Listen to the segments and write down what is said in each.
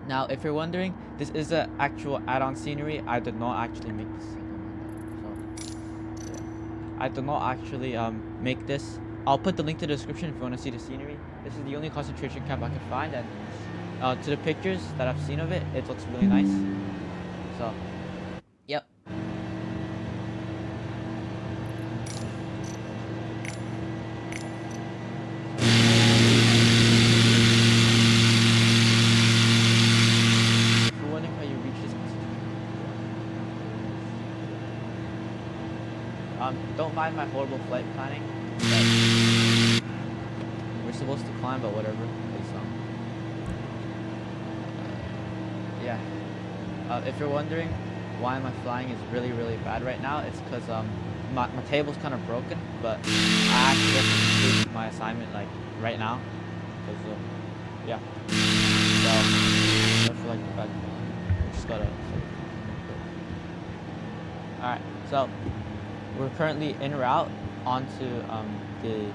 Now, if you're wondering, this is an actual add-on scenery. I did not actually make this. So, yeah. I did not actually make this. I'll put the link to the description if you want to see the scenery. This is the only concentration camp I could find, and to the pictures that I've seen of it, it looks really nice. So, yep. If you're wondering how you reach this don't mind my horrible flight planning. We're supposed to climb, but whatever. Yeah. If you're wondering why my flying is really, really bad right now, it's because my table's kind of broken, but I actually have to complete my assignment like right now. Cause yeah. So I feel like the bad. I just gotta. All right. So we're currently en route onto the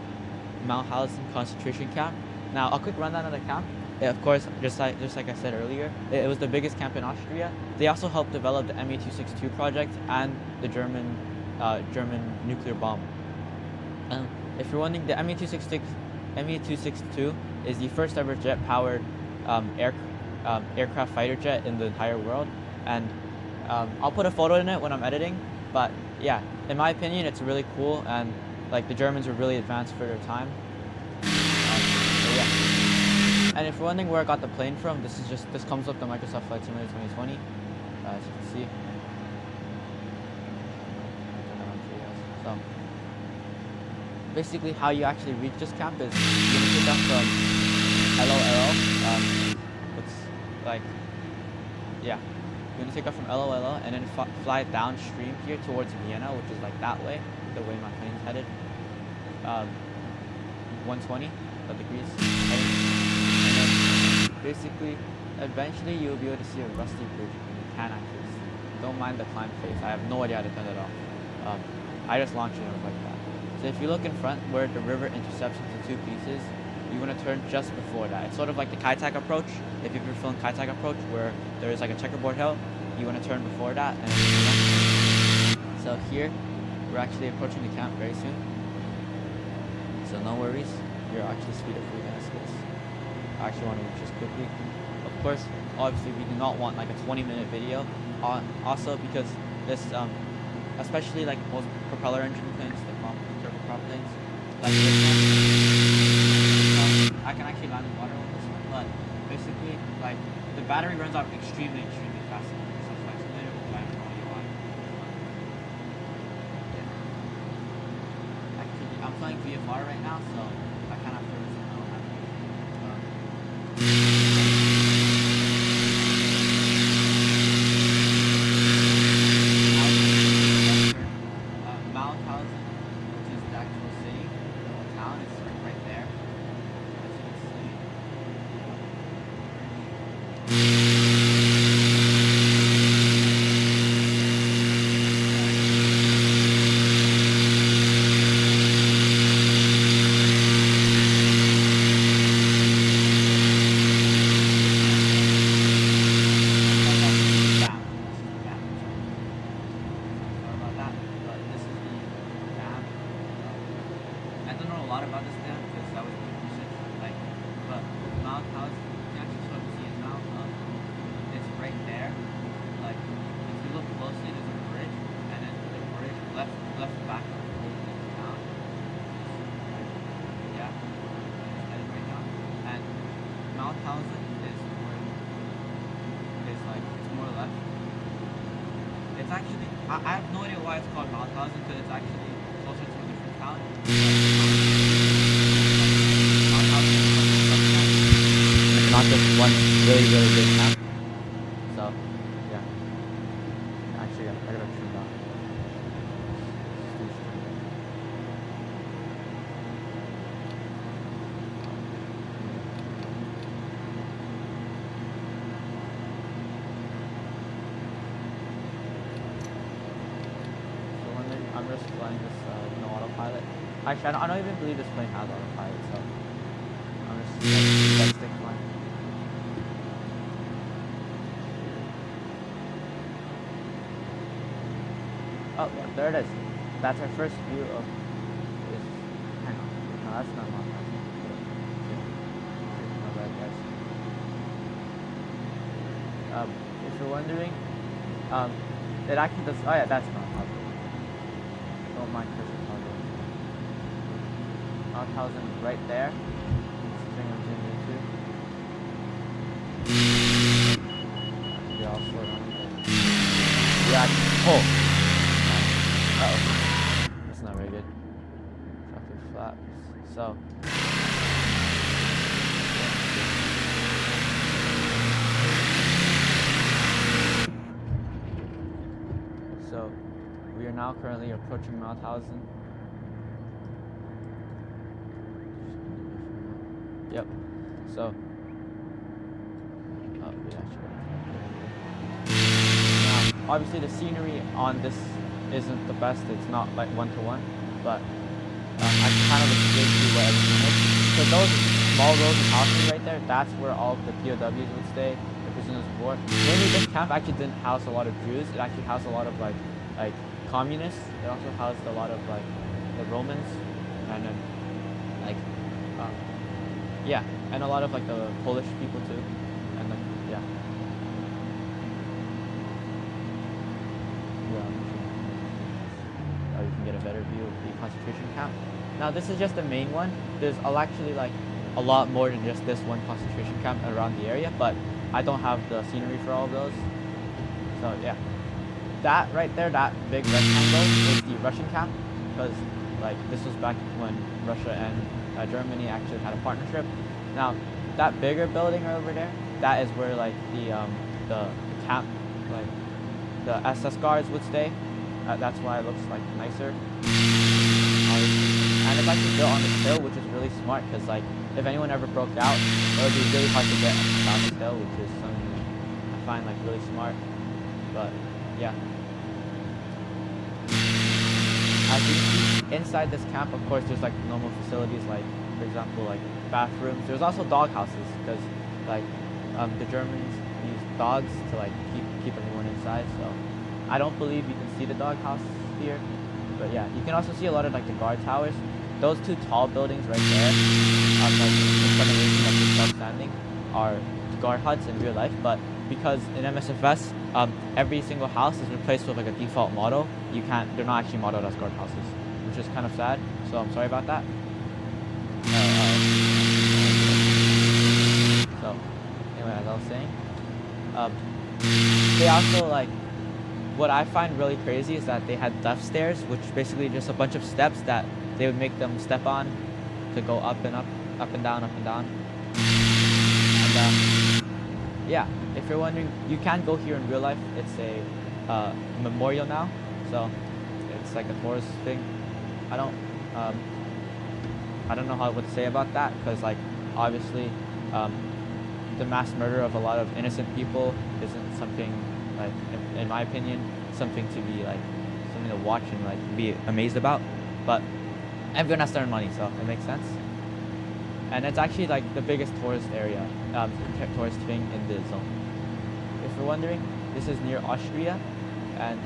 Mauthausen concentration camp. Now, a quick rundown of the camp. Of course, just like I said earlier, it was the biggest camp in Austria. They also helped develop the Me-262 project and the German nuclear bomb. If you're wondering, the Me-262 is the first ever jet-powered aircraft fighter jet in the entire world, and I'll put a photo in it when I'm editing. But yeah, in my opinion, it's really cool, and like the Germans were really advanced for their time. So yeah. And if you're wondering where I got the plane from, this comes up the Microsoft Flight Simulator 2020, as you can see. So basically, how you actually reach this camp is you're gonna pick up from LOLO. It's like, yeah, you're gonna take up from LOLO and then fly downstream here towards Vienna, which is like that way, the way my plane's headed. 120 degrees heading. Basically, eventually you'll be able to see a rusty bridge, and you can actually see. Don't mind the climb phase. I have no idea how to turn it off. I just launched it like that. So if you look in front where the river intercepts into two pieces, you want to turn just before that. It's sort of like the Kai-Tak approach. If you're filming Kai-Tak approach where there is like a checkerboard hill, you want to turn before that. And so here, we're actually approaching the camp very soon. So no worries. You're actually speed up for you guys. I actually want to reach this quickly. Of course, obviously we do not want like a 20-minute video. Also because this, especially like most propeller engine planes, the turboprop planes, like this one, I can actually land in water with this one, but basically like the battery runs out extremely fast. So Flight Simulator will land on you on. Yeah. Actually, I'm flying VFR right now, so I kind of feel Mauthausen, which is the actual city, the town, is right there, as you can see. I don't know a lot about this dam because I was doing research, like, but Mauthausen, you can actually sort of see it now. It's right there. Like, if you look closely, there's a bridge, and then the bridge left back of the town. Yeah, it's headed right now. And Mauthausen is like it's more left. It's actually I have no idea why it's called Mauthausen because it's actually closer to a different town. It's not just one really big camp. So, yeah. Actually, I gotta trim that. I'm just flying this no autopilot. Actually, I don't even believe this plane has autopilot, so I'm just stick flying. Oh, yeah, there it is. That's our first view of this. Hang on. No, that's not Mauthausen. My bad, guys. If you're wondering, it actually does. Oh yeah, that's Mauthausen. Don't mind Chris Mauthausen right there. This thing I'm zooming into. You're all slow down. Yeah. Oh. Uh-oh. That's not very good. Traffic flaps. So. So, we are now currently approaching Mauthausen. Yep. So. Oh, yeah, sure. Now, obviously, the scenery on this isn't the best. It's not like one-to-one, but I kind of explained to you what everything is. So those small rows of houses right there, that's where all of the POWs would stay, the prisoners of war. Mainly, this camp actually didn't house a lot of Jews. It actually housed a lot of like communists. It also housed a lot of like the Romans, and then like yeah, and a lot of like the Polish people too, and like yeah. You can get a better view of the concentration camp. Now this is just the main one. There's actually like a lot more than just this one concentration camp around the area, but I don't have the scenery for all of those. So yeah, that right there, that big rectangle is the Russian camp, because like this was back when Russia and Germany actually had a partnership. Now that bigger building over there, that is where like the camp, like the SS guards would stay. That's why it looks like nicer. And it's actually built on this hill, which is really smart, because like if anyone ever broke out, it would be really hard to get down this hill, which is something I find like really smart. But yeah. As you see inside this camp, of course, there's like normal facilities, like for example, like bathrooms. There's also dog houses, because like the Germans use dogs to like keep everyone inside. So I don't believe you can see the dog house here, but yeah, you can also see a lot of like the guard towers. Those two tall buildings right there, like in front of everything like the standing, are guard huts in real life. But because in MSFS, every single house is replaced with like a default model, they're not actually modeled as guard houses, which is kind of sad. So I'm sorry about that. So anyway, as I was saying, they also like. What I find really crazy is that they had death stairs, which basically just a bunch of steps that they would make them step on to go up and up, up and down, up and down. And yeah, if you're wondering, you can go here in real life. It's a memorial now, so it's like a tourist thing. I don't know how I would say about that, because like obviously the mass murder of a lot of innocent people isn't something like, in my opinion, something to be like, something to watch and like be amazed about. But everyone has to earn money, so it makes sense. And it's actually like the biggest tourist area, tourist thing in the zone. If you're wondering, this is near Austria, and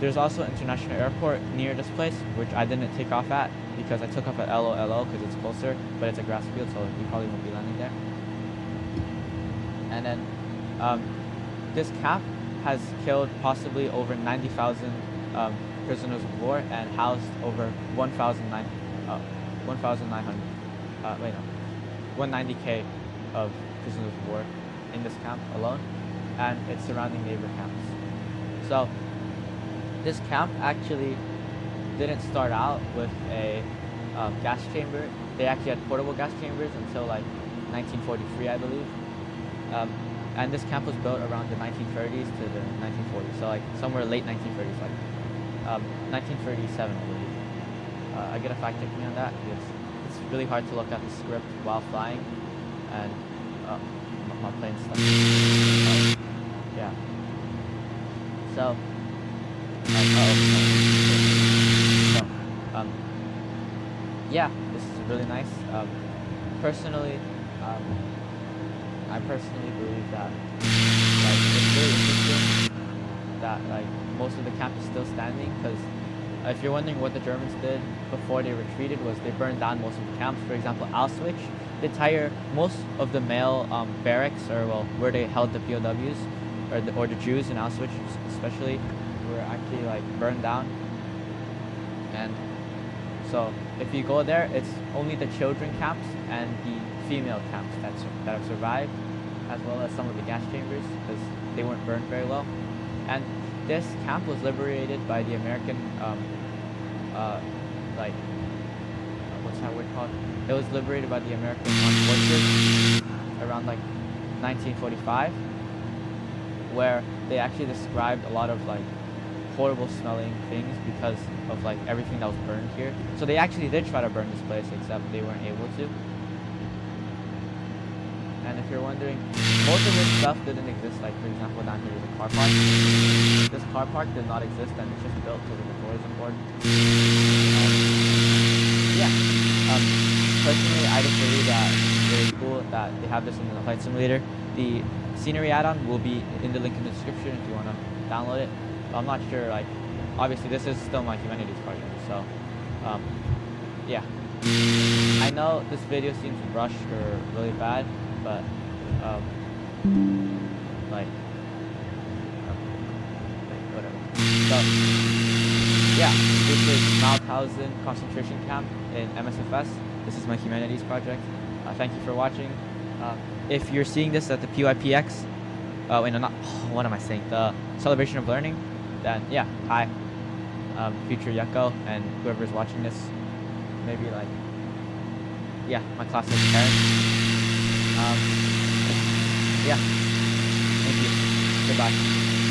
there's also an international airport near this place, which I didn't take off at because I took off at LOLO because it's closer, but it's a grass field, so you probably won't be landing there. And then this camp has killed possibly over 90,000 prisoners of war and housed over 1,900, 190K of prisoners of war in this camp alone, and its surrounding neighbor camps. So this camp actually didn't start out with a gas chamber. They actually had portable gas chambers until like 1943, I believe. And this camp was built around the 1930s to the 1940s, so like somewhere late 1930s, like 1937, I believe. I get a fact check me on that because it's really hard to look at the script while flying, and my plane's stuck. Yeah. So, yeah, this is really nice. Personally, I personally believe that like it's really interesting that like most of the camp is still standing, because if you're wondering what the Germans did before they retreated, was they burned down most of the camps. For example, Auschwitz, most of the male barracks, or well, where they held the POWs, or the Jews in Auschwitz especially, were actually like burned down. And so if you go there, it's only the children camps and the female camps that have survived, as well as some of the gas chambers, because they weren't burned very well. And this camp was liberated by the American, what's that word called? It was liberated by the American Armed Forces around like 1945, where they actually described a lot of like horrible smelling things because of like everything that was burned here. So they actually did try to burn this place, except they weren't able to. And if you're wondering, most of this stuff didn't exist. Like for example, down here is a car park. This car park did not exist, and it's just built because of the tourism board. Personally, I just believe that it's really cool that they have this in the flight simulator. The scenery add-on will be in the link in the description if you want to download it. But I'm not sure, like, obviously this is still my humanities project, so, yeah. I know this video seems rushed or really bad, but, whatever. So, yeah, this is Mauthausen concentration camp in MSFS. This is my humanities project. Thank you for watching. If you're seeing this at the PYPX, what am I saying? The Celebration of Learning, then yeah, hi, future Yucko, and whoever's watching this, maybe like, yeah, my classmate's parents. Yeah, thank you. Goodbye.